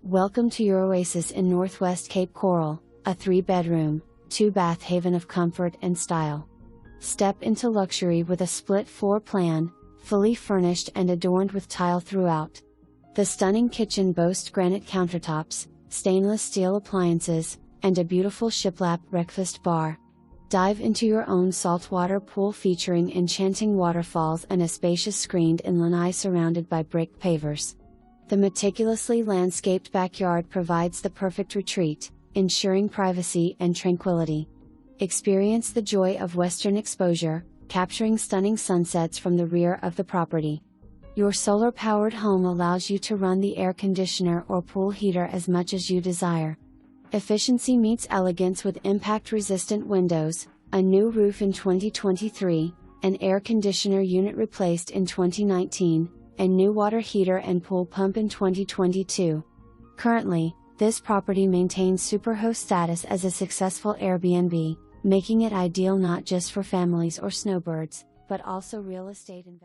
Welcome to your oasis in Northwest Cape Coral, a 3-bedroom, 2-bath haven of comfort and style. Step into luxury with a split floor plan, fully furnished and adorned with tile throughout. The stunning kitchen boasts granite countertops, stainless steel appliances, and a beautiful shiplap breakfast bar. Dive into your own saltwater pool featuring enchanting waterfalls and a spacious screened-in lanai surrounded by brick pavers. The meticulously landscaped backyard provides the perfect retreat, ensuring privacy and tranquility. Experience the joy of western exposure, capturing stunning sunsets from the rear of the property. Your solar-powered home allows you to run the air conditioner or pool heater as much as you desire. Efficiency meets elegance with impact-resistant windows, a new roof in 2023, an air conditioner unit replaced in 2019, and new water heater and pool pump in 2022. Currently, this property maintains Superhost status as a successful Airbnb, making it ideal not just for families or snowbirds, but also real estate investors.